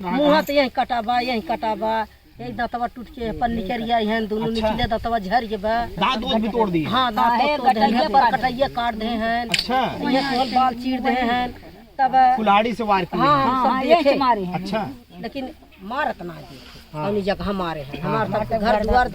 मुँह तो यही कटाबा यही कटाबा, एक दांतवा टूट के पर निकरिया है, दोनों निकले दांतवा झर के बा, दांत भी तोड़ दिए। हाँ दांत तोड़ दे पर कटाइया काट दे हैं। अच्छा ये कोल बाल चीर दे हैं तब कुल्हाड़ी से वार किए। हाँ सब देखे मारे हैं। अच्छा लेकिन मारत ना देखे अन्य जगह मारे हैं। हमारे सब घर द्वार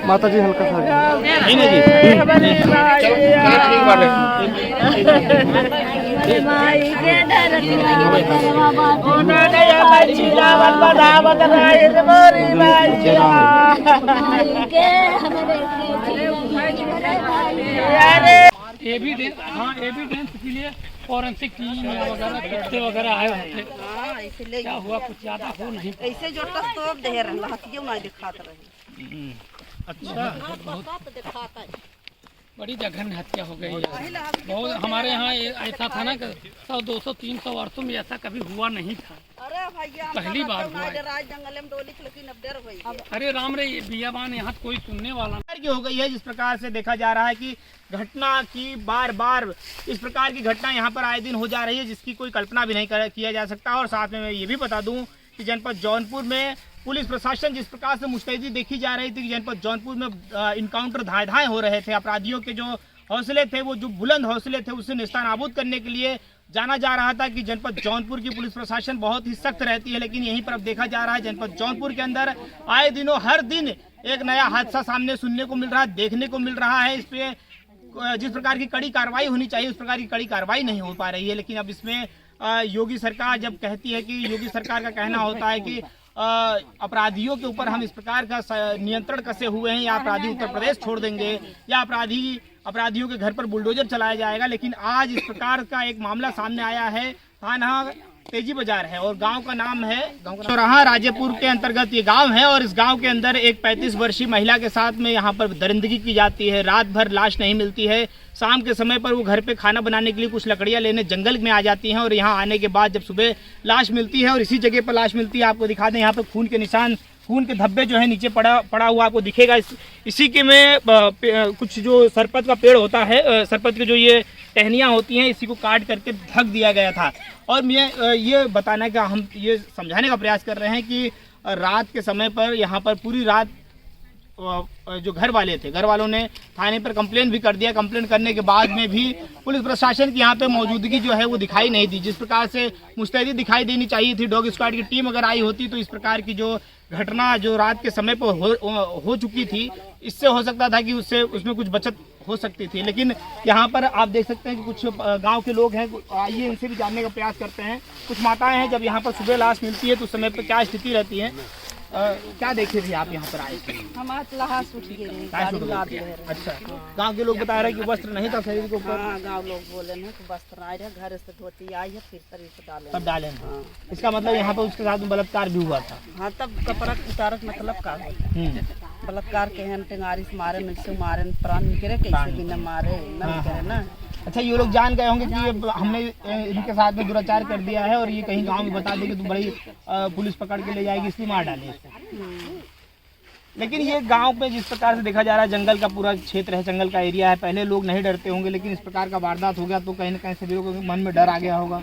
माता जी हल्का सा नहीं नहीं जी ठीक बात एविडेंस, हाँ एविडेंस के लिए फॉरेंसिक टीम वगैरह कुत्ते वगैरह आए होते, क्या हुआ कुछ ज्यादा हो नहीं। ऐसे जो टस्तोप दे रहा क्यों ना दिखात रहे। अच्छा बड़ी जघन्य हत्या हो गई है। बहुत हमारे यहाँ ऐसा था ना कि 100, 200, 300 वर्षों में ऐसा कभी हुआ नहीं था। अरे भैया पहली बार हुआ है। जंगल में डोली लेकिन अब डर हुई। अरे राम रे बियाबान यहाँ कोई सुनने वाला की हो गई है। जिस प्रकार से देखा जा रहा है कि घटना की बार बार इस प्रकार की घटना यहाँ पर आए दिन हो जा रही है, जिसकी कोई कल्पना भी नहीं किया जा सकता। और साथ में मैं ये भी बता दूं कि जनपद जौनपुर में पुलिस प्रशासन जिस प्रकार से मुस्तैदी देखी जा रही थी कि जनपद जौनपुर में इनकाउंटर धाए हो रहे थे, अपराधियों के जो हौसले थे वो जो बुलंद हौसले थे उसे नेस्तनाबूद करने के लिए जाना जा रहा था कि जनपद जौनपुर की पुलिस प्रशासन बहुत ही सख्त रहती है। लेकिन यहीं पर अब देखा जा रहा है जनपद जौनपुर के अंदर आए दिनों हर दिन एक नया हादसा सामने सुनने को मिल रहा है, देखने को मिल रहा है। इस पे जिस प्रकार की कड़ी कार्रवाई होनी चाहिए उस प्रकार की कड़ी कार्रवाई नहीं हो पा रही है। लेकिन अब इसमें योगी सरकार जब कहती है कि योगी सरकार का कहना होता है कि अपराधियों के ऊपर हम इस प्रकार का नियंत्रण कसे हुए हैं, या अपराधी उत्तर प्रदेश छोड़ देंगे, या अपराधियों के घर पर बुलडोजर चलाया जाएगा। लेकिन आज इस प्रकार का एक मामला सामने आया है। थाना तेजी बाजार है और गांव का नाम है चौराहा राजेपुर के अंतर्गत ये गांव है। और इस गांव के अंदर एक 35 वर्षीय महिला के साथ में यहाँ पर दरिंदगी की जाती है। रात भर लाश नहीं मिलती है। शाम के समय पर वो घर पे खाना बनाने के लिए कुछ लकड़ियाँ लेने जंगल में आ जाती हैं और यहाँ आने के बाद जब सुबह लाश मिलती है और इसी जगह पर लाश मिलती है, आपको दिखा दें यहाँ पर खून के निशान, खून के धब्बे जो है नीचे पड़ा हुआ आपको दिखेगा। इसी के में कुछ जो सरपत का पेड़ होता है, सरपत के जो ये टहनियाँ होती हैं, इसी को काट करके ढक दिया गया था। और मैं ये बताने का हम ये समझाने का प्रयास कर रहे हैं कि रात के समय पर यहाँ पर पूरी रात जो घर वाले थे, घर वालों ने थाने पर कंप्लेन भी कर दिया। कंप्लेन करने के बाद में भी पुलिस प्रशासन की यहाँ पे मौजूदगी जो है वो दिखाई नहीं दी। जिस प्रकार से मुस्तैदी दिखाई देनी चाहिए थी, डॉग स्क्वाड की टीम अगर आई होती तो इस प्रकार की जो घटना जो रात के समय पर हो चुकी थी, इससे हो सकता था कि उसमें कुछ बचत हो सकती थी। लेकिन यहाँ पर आप देख सकते हैं कि कुछ गांव के लोग हैं, आइए इनसे भी जानने का प्रयास करते हैं। कुछ माताएं हैं, जब यहाँ पर सुबह लाश मिलती है तो उस समय पर क्या स्थिति रहती है, क्या देखे थे आप यहाँ पर आए थे? अच्छा, गांव के लोग बता रहे हैं कि वस्त्र नहीं था शरीर के ऊपर। गाँव लोग बोले हैं कि वस्त्र आए रहे, घर से धोती आई है फिर शरीर से डाले तब डाले हैं। हाँ। इसका मतलब यहाँ पर उसके साथ में बलात्कार भी हुआ था। हाँ तब कपड़ा उतारक मतलब का बलात्कार के हैं, टेंगारी से मारे, मिर्ची मारे, प्राण निकले कैसे भी न मारे न करे ना। अच्छा, ये लोग जान गए होंगे कि हमने इनके साथ में दुराचार कर दिया है और ये कहीं गांव में बता देंगे तो बड़ी पुलिस पकड़ के ले जाएगी, इसलिए मार डाले। लेकिन ये गांव पे जिस प्रकार से देखा जा रहा है, जंगल का पूरा क्षेत्र है, जंगल का एरिया है, पहले लोग नहीं डरते होंगे, लेकिन इस प्रकार का वारदात हो गया तो कहीं ना कहीं सभी लोगों के मन में डर आ गया होगा।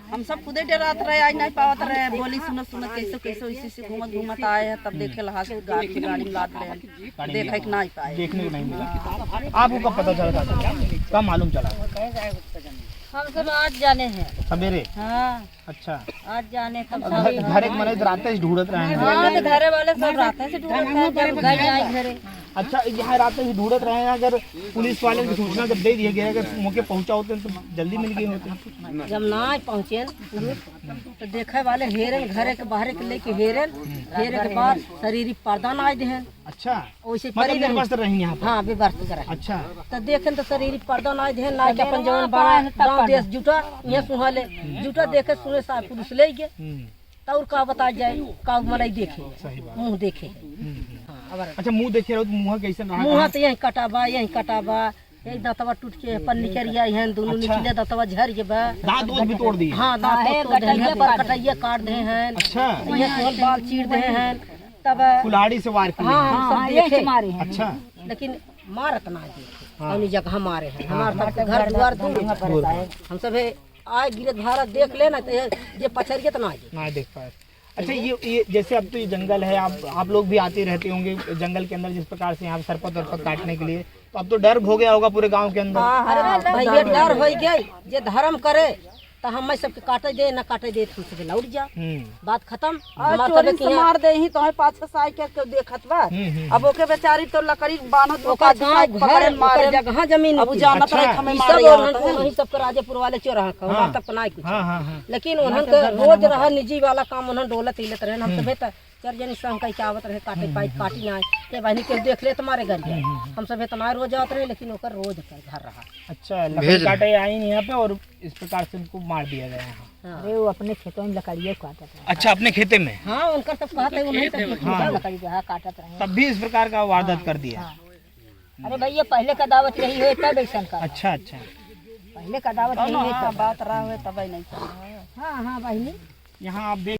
हम सब खुदे डरात रहे, आज नहीं पावत रहे, बोली सुनत कैसे इसी से घूमत आए हैं। तब देखे लहास गाड़ी में लाद रहे, देखे कि नहीं पाए, देखने को नहीं मिला। आपको कब पता चला था, कब मालूम चला? हम सब आज जाने हैं सवेरे। हाँ अच्छा, आज जाने तब घर एक मने रात से ढूंढत रहे हैं। हाँ तो घरे वाले सब रात से ढूंढत रहे, घर जाए घरे। अच्छा, यहाँ रात से ढूंढत रहे हैं। अगर पुलिस वाले की सूचना जब दे दिया गया, अगर मौके पहुंचा होते तो जल्दी मिल गए होते। जब ना पहुँचे तो देखे वाले हेरन घरे के बाहर के लेके हेरे के बाद शरीर पर्दा ना दे। अच्छा, वैसे वस्त्र रही यहाँ। हाँ व्यवस्था करे। अच्छा, तो देखे तो शरीर पर्दा ना दे, ना कि अपन जवान गाँव देश जुटा यहाँ सुहाले जुटा देखे सुने सा पुलिस ले गए तो का बता जाए, का मलाई देखे मुँह देखे। अच्छा, मुँह देखे रहो तो मुँह कैसे? मुँह तो यही कटाबा एक दांतवा टूट के पन्नी करिया है दोनों निचले दांतवा झड़ के बा दांत भी तोड़ दिए। हाँ दांत तोड़ दे पर कटाइया काट दे हैं। अच्छा, ये कोल बाल चीर दे हैं तब कुल्हाड़ी से वार किए। हाँ हम सब देखे मारे हैं। अच्छा, लेकिन मारत ना देखे अन्य जगह मारे हैं। हमारे सब घर द्वार दूर हम सब आए गिरत भारत देख लेना ये पछरिए तो ना देख पाए। अच्छा, ये जैसे अब तो ये जंगल है, आप लोग भी आते रहते होंगे जंगल के अंदर, जिस प्रकार से यहाँ सरपत और काटने के लिए, तो अब तो डर हो गया होगा पूरे गांव के अंदर। अरे भैया डर हो गई जे धर्म करे तो हम सबके काटे दे ना काटे दे हम सब लौट जा बात खत्म। चोरी से मार दे ही तो पाछे साई के देखत बा। अब ओके बेचारी तो लकड़ी बांधत ओका गांव घर ओकर जगह जमीन अब जानत रहे हमें सब मारे वही सब के राजेपुर वाले चोर हैं हमार तक नहीं कुछ। हाँ। लेकिन उन्हन के रोज रहा निजी वाला काम उन्हन डोलत हिलत रहे हम सब त चार जनी संग कई आवत रहे काटे पाई काटी ना के बहनी के देख ले तुम्हारे घर जाए हम सब इतना रोज आवत रहे लेकिन ओकर रोज घर रहा। अच्छा, लकड़ी काटे आई नहीं यहाँ पे और इस प्रकार से उनको मार दिया गया यहाँ। अरे वो अपने खेतों में लकड़ियाँ काटत रहे। अच्छा, अपने खेते में? हाँ उनका सब कहते उन्हें सब लकड़ी जो है काटत रहे तब भी इस प्रकार का वारदात कर दिया। अरे भैया पहले का दावत रही है तब ऐसा का। अच्छा, पहले का दावत नहीं है बात रहा हुए तब नहीं। हाँ बहनी यहाँ आप देख